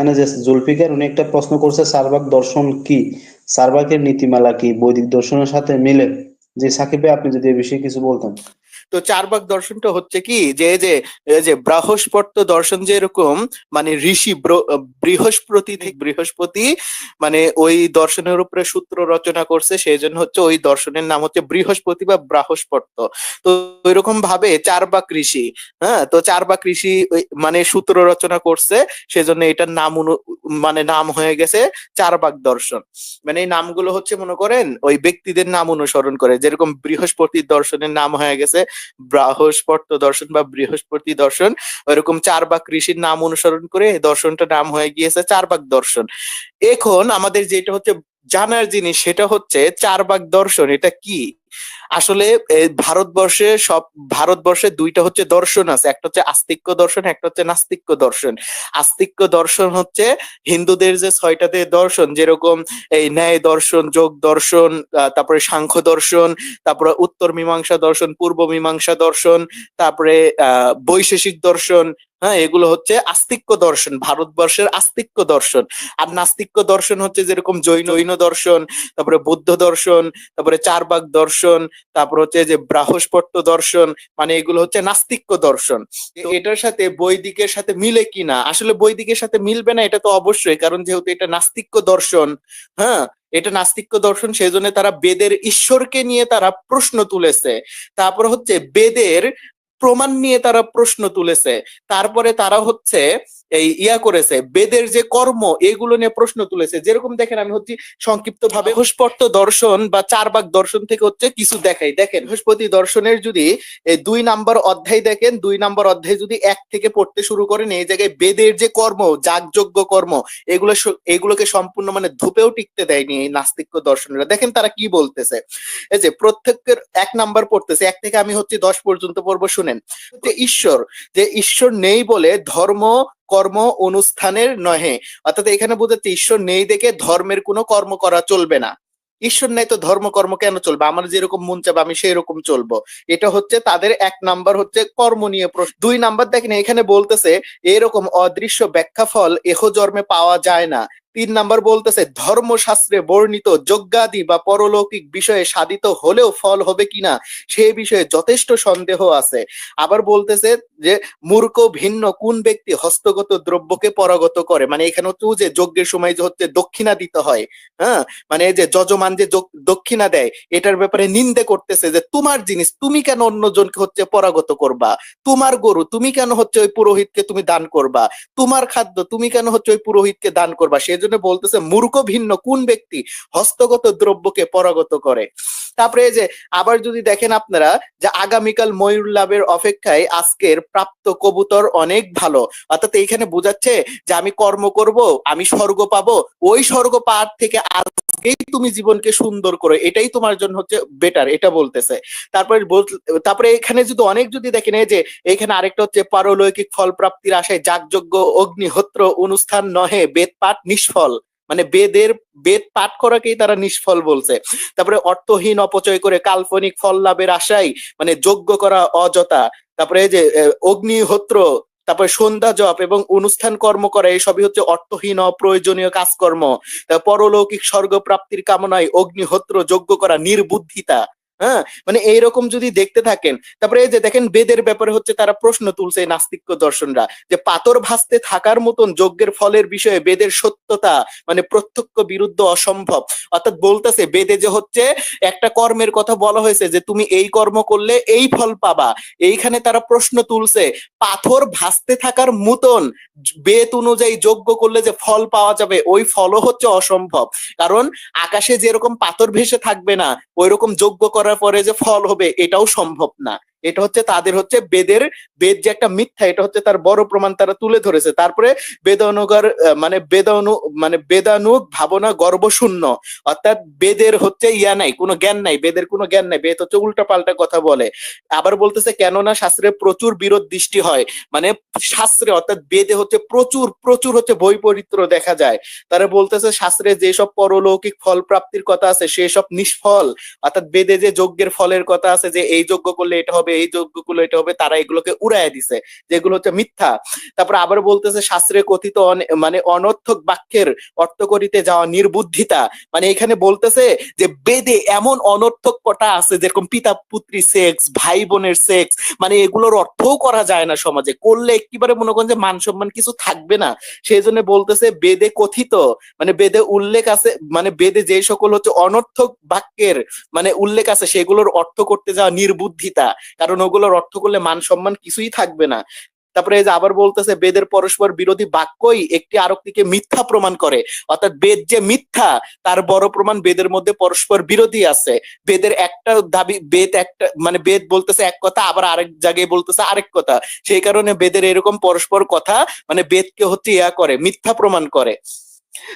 এখানে যে জুলফিকার উনি একটা প্রশ্ন করছে চার্বাক দর্শন কি, চার্বাকের নীতিমালা কি বৈদিক দর্শনের সাথে মিলে? যে সাকিব ভাই, আপনি যদি এই বিষয়ে কিছু বলতেন। তো চার্বাক দর্শনটা হচ্ছে কি, যে এই যে বৃহস্পত্য দর্শন যেরকম, মানে ঋষি বৃহস্পতি থেকে বৃহস্পতি মানে ওই দর্শনের উপরে সূত্র রচনা করছে, সেই জন্য হচ্ছে ওই দর্শনের নাম হচ্ছে বৃহস্পতি বা বৃহস্পত্য। তো ওইরকম ভাবে চার্বাক ঋষি, হ্যাঁ, তো চার্বাক ঋষি মানে সূত্র রচনা করছে, সেজন্য এটার নাম মানে নাম হয়ে গেছে চার্বাক দর্শন। মানে এই নামগুলো হচ্ছে মনে করেন ওই ব্যক্তিদের নাম অনুসরণ করে, যেরকম বৃহস্পতির দর্শনের নাম হয়ে গেছে বৃহস্পত্য দর্শন বা বৃহস্পতি দর্শন, ওইরকম চার্বাক ঋষির নাম অনুসরণ করে এই দর্শনটা নাম হয়ে গিয়েছে চার্বাক দর্শন। এখন আমাদের যেটা হচ্ছে জানার জিনিস, সেটা হচ্ছে চার্বাক দর্শন এটা কি আসলে। ভারতবর্ষে ভারতবর্ষে দুইটা হচ্ছে দর্শন আছে, একটা হচ্ছে আস্তিক্য দর্শন, একটা হচ্ছে নাস্তিক্য দর্শন। আস্তিক্য দর্শন হচ্ছে হিন্দুদের যে ছয়টা দর্শন, যেরকম এই ন্যায় দর্শন, যোগ দর্শন, তারপরে সাংখ্য দর্শন, তারপরে উত্তর মীমাংসা দর্শন, পূর্ব মীমাংসা দর্শন, তারপরে বৈশেষিক দর্শন। হ্যাঁ, এগুলো হচ্ছে আস্তিক্য দর্শন, ভারতবর্ষের আস্তিক্য দর্শন। আর নাস্তিক্য দর্শন হচ্ছে যেরকম জৈন জৈন দর্শন, তারপরে বৌদ্ধ দর্শন, তারপরে চার্বাক দর্শন, তারপর হচ্ছে যে বৃহস্পত্য দর্শন, মানে এগুলো হচ্ছে নাস্তিক্য দর্শন। তো এটার সাথে বৈদিকের সাথে মিলে কিনা, আসলে বৈদিকের সাথে মিলবে না এটা তো অবশ্যই, কারণ যেহেতু এটা নাস্তিক্য দর্শন, হ্যাঁ, এটা নাস্তিক্য দর্শন, সেই জন্য তারা বেদের ঈশ্বরকে নিয়ে তারা প্রশ্ন তুলেছে। তারপর হচ্ছে বেদের প্রমাণ নিয়ে তারা প্রশ্ন তুলেছে। তারপরে তারা হচ্ছে এই করেছে, বেদের যে কর্ম এগুলো নিয়ে প্রশ্ন তুলেছে। যেরকম দেখেন, আমি হচ্ছে সংক্ষিপ্ত ভাবে বৃহস্পত্য দর্শন বা চার্বাক দর্শন থেকে হচ্ছে কিছু দেখাই। দেখেন, বৃহস্পতি দর্শনের যদি 2 নম্বর অধ্যায় দেখেন, 2 নম্বর অধ্যায় যদি 1 থেকে পড়তে শুরু করেন, এই জায়গায় বেদের যে কর্ম, যাগযজ্ঞ কর্ম, এগুলোকে সম্পূর্ণ মানে ধূপেও টিকতে দেয়নি এই নাস্তিক্য দর্শনেরা। দেখেন তারা কি বলতেছে, এই যে প্রত্যেকের 1 নম্বর পড়তেছে, 1 থেকে আমি হচ্ছে 10 পর্যন্ত পড়বো, শুনেন। যে ঈশ্বর, যে ঈশ্বর নেই বলে ধর্ম কর্ম অনুষ্ঠানের নহে, অর্থাৎ এখানে বোঝাচ্ছে ঈশ্বর নেই দেখে ধর্মের কোনো কর্ম করা চলবে না। ঈশ্বর নেই তো ধর্মকর্ম কেন চলবে? আমার যেরকম মন চাবে আমি সেই রকম চলবো। এটা হচ্ছে তাদের 1 নম্বর হচ্ছে কর্ম নিয়ে প্রশ্ন। 2 নম্বর দেখেন, এখানে বলতেছে এরকম অদৃশ্য ব্যাখ্যা ফল এহ জন্মে পাওয়া যায় না। 3 নম্বর বলতেছে ধর্মশাস্ত্রে বর্ণিত যজ্ঞাদি বা পরলৌকিক বিষয়ে সাধিত হলেও ফল হবে কিনা সে বিষয়ে যথেষ্ট সন্দেহ আছে। আবার বলতেছে যে মূর্খ ভিন্ন কোন ব্যক্তি হস্তগত দ্রব্যকে পরাগত করে, মানে এখানে হচ্ছে যে যজ্ঞের সময় যে হচ্ছে দক্ষিণা দিতে হয়, হ্যাঁ, মানে যে যজমান যে দক্ষিণা দেয়, এটার ব্যাপারে নিন্দে করতেছে যে তোমার জিনিস তুমি কেন অন্যজনকে হচ্ছে পরাগত করবা, তোমার গরু তুমি কেন হচ্ছে ওই পুরোহিতকে তুমি দান করবা, তোমার খাদ্য তুমি কেন হচ্ছে ওই পুরোহিতকে দান করবা। সেজন্য বলতেছে মূর্খ ভিন্ন কোন ব্যক্তি হস্তগত দ্রব্যকে পরাগত করে। তারপরে যে আবার যদি দেখেন আপনারা, যে আগামীকাল ময়ূর লাভের অপেক্ষায় আজকের প্রাপ্ত কবুতর অনেক ভালো, অর্থাৎ এইখানে বোঝাচ্ছে যে আমি কর্ম করব, আমি স্বর্গ পাবো, ওই স্বর্গ পাওয়ার থেকে আজকেই তুমি জীবনকে সুন্দর করো, এটাই তোমার জন্য হচ্ছে বেটার, এটা বলতেছে। তারপরে তারপরে এখানে যদি অনেক যদি দেখেন, এই যে এখানে আরেকটা হচ্ছে পারলৌকিক ফল প্রাপ্তির আশায় যাগযজ্ঞ অগ্নিহোত্র অনুষ্ঠান নহে বেদ পাঠ নিষ্ফল, মানে বেদ পাঠ করাকেই তারা নিষ্ফল বলছে। তারপরে অর্থহীন অপচয় করে কাল্পনিক ফল লাভের আশায় মানে যজ্ঞ করা অযথা। তারপরে এই যে অগ্নিহোত্র, তারপরে সন্ধ্যা জপ এবং অনুষ্ঠান কর্ম করা, এসবই হচ্ছে অর্থহীন অপ্রয়োজনীয় কাজকর্ম। পরলৌকিক স্বর্গ প্রাপ্তির কামনায় অগ্নিহোত্র যজ্ঞ করা নির্বুদ্ধিতা। হ্যাঁ, মানে এইরকম যদি দেখতে থাকেন, তারপরে এই যে দেখেন বেদের ব্যাপারে হচ্ছে তারা প্রশ্ন তুলছে নাস্তিক্য দর্শনরা, যে পাথর ভাসতে থাকার মতন যজ্ঞের ফলের বিষয়ে বেদের সত্যতা মানে প্রত্যক্ষ বিরুদ্ধ অসম্ভব। অর্থাৎ বলতেছে বেদে যে হচ্ছে একটা কর্মের কথা বলা হয়েছে যে তুমি এই কর্ম করলে এই ফল পাবা, এইখানে তারা প্রশ্ন তুলছে পাথর ভাসতে থাকার মতন বেদ অনুযায়ী যজ্ঞ করলে যে ফল পাওয়া যাবে, ওই ফলও হচ্ছে অসম্ভব। কারণ আকাশে যেরকম পাথর ভেসে থাকবে না, ওই রকম যজ্ঞ করার পরে যে ফল হবে এটাও সম্ভব না। এটা হচ্ছে তাদের হচ্ছে বেদ যে একটা মিথ্যা, এটা হচ্ছে তার বড় প্রমাণ তারা তুলে ধরেছে। তারপরে বেদানুগার মানে বেদানুগ ভাবনা গর্বশূন্য, অর্থাৎ বেদের হচ্ছে নাই, কোনো জ্ঞান নাই, বেদের কোনো জ্ঞান নাই, বেদ হচ্ছে উল্টা পাল্টা কথা বলে। আবার বলতেছে কেননা শাস্ত্রে প্রচুর বিরোধ দৃষ্টি হয়, মানে শাস্ত্রে অর্থাৎ বেদে হচ্ছে প্রচুর প্রচুর হচ্ছে বৈপরীত্য দেখা যায়। তারা বলতেছে শাস্ত্রে যেসব পরলৌকিক ফল প্রাপ্তির কথা আছে সেসব নিষ্ফল, অর্থাৎ বেদে যে যজ্ঞের ফলের কথা আছে যে এই যজ্ঞ করলে এটা হবে হবে, এই যজ্ঞগুলো এটা হবে, তারা এগুলোকে উড়াইয়া দিছে, যেগুলো হচ্ছে মিথ্যা। তারপর আবার বলতেছে শাস্ত্রে কথিত মানে অনর্থক বাক্যের অর্থ করিতে যাওয়া নির্বুদ্ধিতা, মানে এখানে বলতেছে যে বেদে এমন অনর্থক কথা আছে, যেরকম পিতা পুত্রী সেক্স, ভাই বোনের সেক্স, মানে এগুলোর অর্থও করা যায় না সমাজে, করলে একেবারে মনে করেন যে মান সম্মান কিছু থাকবে না। সেই জন্য বলতেছে বেদে কথিত, মানে বেদে উল্লেখ আছে, মানে বেদে যে সকল হচ্ছে অনর্থক বাক্যের মানে উল্লেখ আছে সেগুলোর অর্থ করতে যাওয়া নির্বুদ্ধিতা, কারণ ওগুলোর অর্থ করলে মান সম্মান কিছুই থাকবে না। তারপরে এই যে আবার বলতেছে বেদের পরস্পর বিরোধী বাক্যই একটি আরেকটিকে মিথ্যা প্রমাণ করে, অর্থাৎ বেদ যে মিথ্যা তার বড় প্রমাণ বেদের মধ্যে পরস্পর বিরোধী আছে। বেদের একটা দাবি, বেদ একটা মানে বেদ বলতেছে এক কথা, আবার আরেক জায়গায় বলতেছে আরেক কথা, সেই কারণে বেদের এরকম পরস্পর কথা মানে বেদকে হচ্ছে ইয়া করে, মিথ্যা প্রমাণ করে।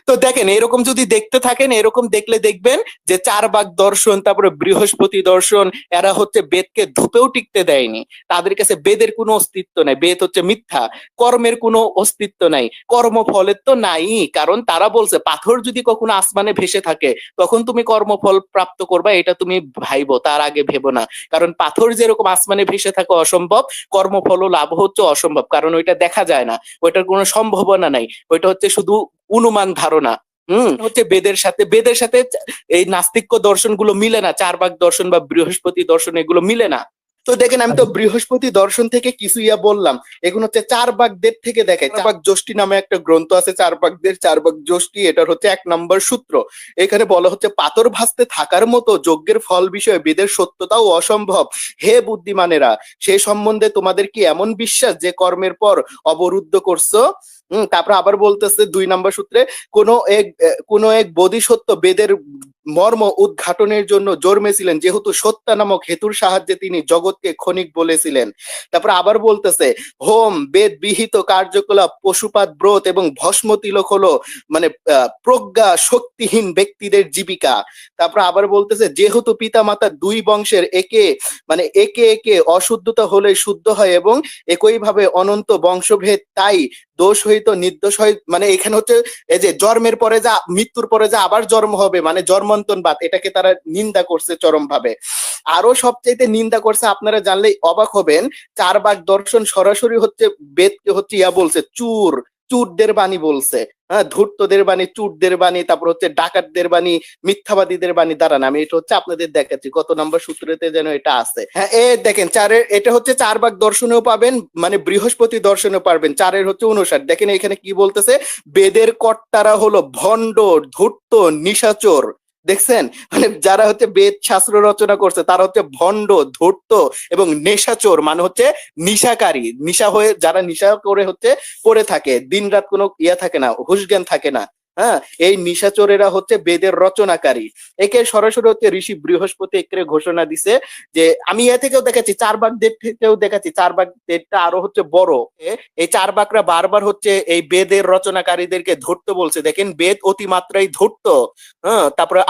তো দেখেন এরকম যদি দেখতে থাকেন, এরকম দেখলে দেখবেন যে চারবাক দর্শন, তারপরে বৃহস্পতি দর্শন, এরা হচ্ছে বেদকে ধুপেও টিকতে দেয়নি। তাদের কাছে বেদের কোনো অস্তিত্ব নাই, বেদ হচ্ছে মিথ্যা। কর্মের কোনো অস্তিত্ব নাই, কর্মফলের তো নাই, কারণ তারা বলছে পাথর যদি কখনো আসমানে ভেসে থাকে তখন তুমি কর্মফল প্রাপ্ত করবা, এটা তুমি ভাইবো, তার আগে ভেবো না। কারণ পাথর যেরকম আসমানে ভেসে থাকা অসম্ভব, কর্মফল লাভ হচ্ছে অসম্ভব, কারণ ওইটা দেখা যায় না, ওইটার কোনো সম্ভাবনা নাই, ওইটা হচ্ছে শুধু অনুমান ধারণা। হচ্ছে বেদের সাথে এই নাস্তিক্য দর্শন গুলো মিলে না, চারবাক দর্শন বা বৃহস্পতি দর্শন এগুলো মিলে না। তো দেখেন আমি তো বৃহস্পতি দর্শন থেকে কিছু ইয়া বললাম, এগুলো হচ্ছে চারবাকদের থেকে দেখে। চারবাক যষ্টি নামে একটা গ্রন্থ আছে, চারবাকদের চারবাক যষ্টি, এটার হচ্ছে 1 নম্বর সূত্র। এখানে বলা হচ্ছে পাথর ভাসতে থাকার মতো যজ্ঞের ফল বিষয়ে বেদের সত্যতাও অসম্ভব। হে বুদ্ধিমানেরা, সে সম্বন্ধে তোমাদের কি এমন বিশ্বাস যে কর্মের পর অবরুদ্ধ করছো? তারপর আবার বলতেছে 2 নম্বর সূত্রে, কোন এক বোধিসত্ত্ব বেদের মর্ম উদ্ঘাটনের জন্য জন্মেছিলেন, যেহেতু সত্য নামক হেতুর সাহায্যে তিনি জগৎকে ক্ষণিক বলেছিলেন। তারপর আবার বলতেছে হোম বেদ বিহিত কার্যকলাপ, পশুপাত ব্রত এবং ভস্ম তিলক হলো মানে প্রজ্ঞা শক্তিহীন ব্যক্তিদের জীবিকা। তারপর আবার বলতেছে যেহেতু পিতা মাতা দুই বংশের একে একে অশুদ্ধতা হলে শুদ্ধ হয় এবং একইভাবে অনন্ত বংশভেদ, তাই দোষ হইতো নির্দোষ হয়, মানে এখানে হচ্ছে এই যে জন্মের পরে যা মৃত্যুর পরে যা আবার জন্ম হবে মানে জন্মন্তনবাদ, এটাকে তারা নিন্দা করছে চরম ভাবে। আরো সবচাইতে নিন্দা করছে, আপনারা জানলেই অবাক হবেন, চারবাক দর্শন সরাসরি হচ্ছে বেদকে হচ্ছে ইয়া বলছে চুরদের বাণী বলছে। হ্যাঁ, ধূর্তদের বাণী, চুরদের বাণী, তারপর হচ্ছে ডাকাতদের বাণী, মিথ্যাবাদীদের বাণী। দাঁড়ান আমি এটা হচ্ছে আপনাদের দেখাচ্ছি কত নম্বর সূত্রতে যেন এটা আছে। হ্যাঁ, দেখেন এটা হচ্ছে চারবাক দর্শনেও পাবেন, মানে বৃহস্পতি দর্শনেও পারবেন, 4 হচ্ছে 59। দেখেন এখানে কি বলতেছে, বেদের কর্তারা হলো ভণ্ড, ধূর্ত, নিশাচর। দেখছেন, মানে যারা হচ্ছে বেদ শাস্ত্র রচনা করছে তারা হচ্ছে ভণ্ড, ধূর্ত এবং নেশাচর, মানে হচ্ছে নিশাকারী, নিশা হয়ে যারা নিশা করে হচ্ছে পড়ে থাকে, দিন রাত কোনো ইয়া থাকে না, হুঁশ জ্ঞান থাকে না। হ্যাঁ, এই নিশাচরেরা হচ্ছে বেদের রচনাকারী। একে সরাসরি হচ্ছে ঋষি বৃহস্পতি একে ঘোষণা দিছে যে, আমি এ থেকেও দেখাচ্ছি, চারবাকদের থেকেও দেখাচ্ছি, চারবাকদেরটা আরো হচ্ছে বড়। এই চারবাকরা বারবার হচ্ছে এই বেদের রচনাকারীদেরকে ধরতে বলছে। দেখেন বেদ অতিমাত্রায় ধরত। হ্যাঁ, তারপরে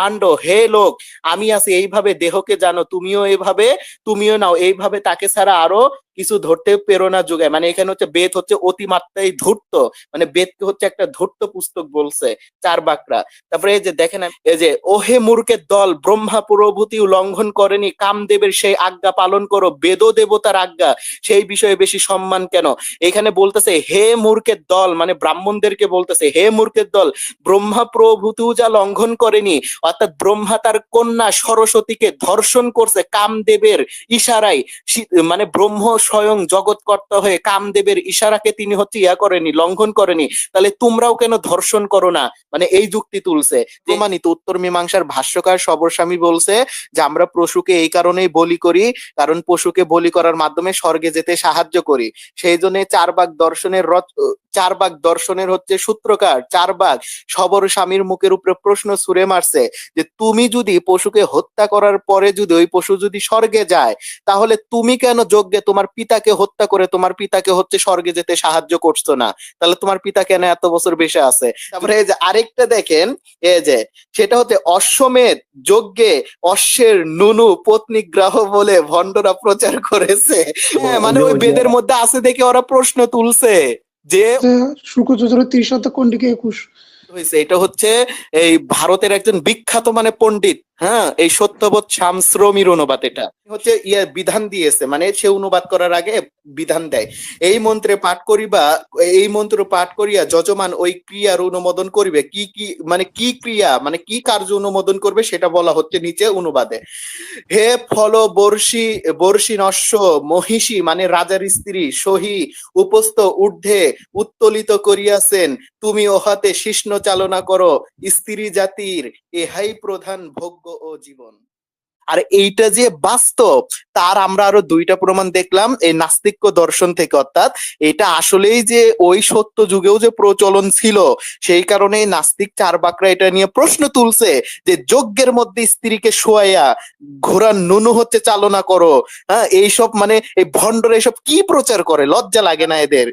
হে লোক, আমি আছি এইভাবে, দেহকে জানো, তুমিও নাও এইভাবে, তাকে ছাড়া আরো কিছু ধরতে প্রেরণা যোগায়। মানে এখানে হচ্ছে বেদ হচ্ছে অতিমাত্রায় ধূর্ত, মানে বেদকে হচ্ছে একটা ধূর্ত পুস্তক বলছে চারবাকরা। তারপরে এই যে দেখেন, এই যে ওহে মূর্খের দল, ব্রহ্মা প্রভৃতি লঙ্ঘন করেনি কামদেবের সেই আজ্ঞা পালন করো, বেদ দেবতার আজ্ঞা সেই বিষয়ে বেশি সম্মান কেন? এখানে বলতেছে হে মূর্খের দল, মানে ব্রাহ্মণদেরকে বলতেছে হে মূর্খের দল, ব্রহ্মা প্রভৃতিও যা লঙ্ঘন করেনি, অর্থাৎ ব্রহ্মা তার কন্যা সরস্বতীকে ধর্ষণ করছে কামদেবের ইশারায়, মানে ব্রহ্ম স্বয়ং জগৎকর্তা হয়ে কামদেবের ইশারাকে তিনি হচ্ছে ইয়া করেনি, লঙ্ঘন করেনি, তাহলে তোমরাও কেন ধর্ষণ করো না? মানে এই যুক্তি তুলছে। প্রমাণিত উত্তর মীমাংসার ভাষ্যকার সবরস্বামী বলছে যে আমরা পশুকে এই কারণেই বলি করি, কারণ পশুকে বলি করার মাধ্যমে স্বর্গে যেতে সাহায্য করি। সেই জন্য চারবাক দর্শনের হচ্ছে সূত্রকার চারবাক সবর স্বামীর মুখের উপরে প্রশ্ন ছুড়ে মারছে যে তুমি যদি পশুকে হত্যা করার পরে যদি ওই পশু যদি স্বর্গে যায়, তাহলে তুমি কেন যজ্ঞে তোমার পিতাকে হত্যা করে তোমার পিতাকে হচ্ছে স্বর্গে যেতে সাহায্য করছো না? তাহলে তোমার পিতা কেন এত বছর বেঁচে আছে? তারপরে এই যে আরেকটা দেখেন, এই যে সেটা হচ্ছে অশ্বমেধ যজ্ঞে অশ্বের নুনু পত্নী গ্রাহ বলে ভণ্ডরা প্রচার করেছে। হ্যাঁ, মানে ওই বেদের মধ্যে আছে দেখে ওরা প্রশ্ন তুলছে যে শুক্র যোজনের 30 কন্ডিকে 21 হয়েছে। এটা হচ্ছে এই ভারতের একজন বিখ্যাত মানে পণ্ডিত, হ্যাঁ, এই সত্যবোধ শামশ্রমির অনুবাদ, এটা হচ্ছে বিধান দিয়েছে, মানে সে অনুবাদ করার আগে বিধান দেয়। এই মন্ত্রে পাঠ করিবা, এই মন্ত্র পাঠ করিয়া যজমান ওই ক্রিয়ার অনুমোদন করিবে। কি কি মানে কি ক্রিয়া, মানে কি কার্য অনুমোদন করবে সেটা বলা হচ্ছে নিচে অনুবাদে। হে ফল বর্ষী, বর্ষী নস্য মহিষী, মানে রাজার স্ত্রী সহি উপস্থ ঊর্ধ্বে উত্তোলিত করিয়াছেন, তুমি ওহাতে শিষ্ণ চালনা করো, স্ত্রী জাতির এহাই প্রধান ভোগ্য ও জীবন। আর এইটা যে বাস্তব, তার আমরা আরো দুইটা প্রমাণ দেখলাম এই নাস্তিক্য দর্শন থেকে। অর্থাৎ এটা আসলেই যে ওই সত্য যুগেও যে প্রচলন ছিল, সেই কারণেই নাস্তিক চার্বাকরা এটা নিয়ে প্রশ্ন তুলছে যে যজ্ঞের মধ্যে স্ত্রীকে শোয়াইয়া ঘোড়ার নুনু হচ্ছে চালনা করো। হ্যাঁ, এইসব মানে এই ভণ্ডরা এসব কি প্রচার করে, লজ্জা লাগে না এদের?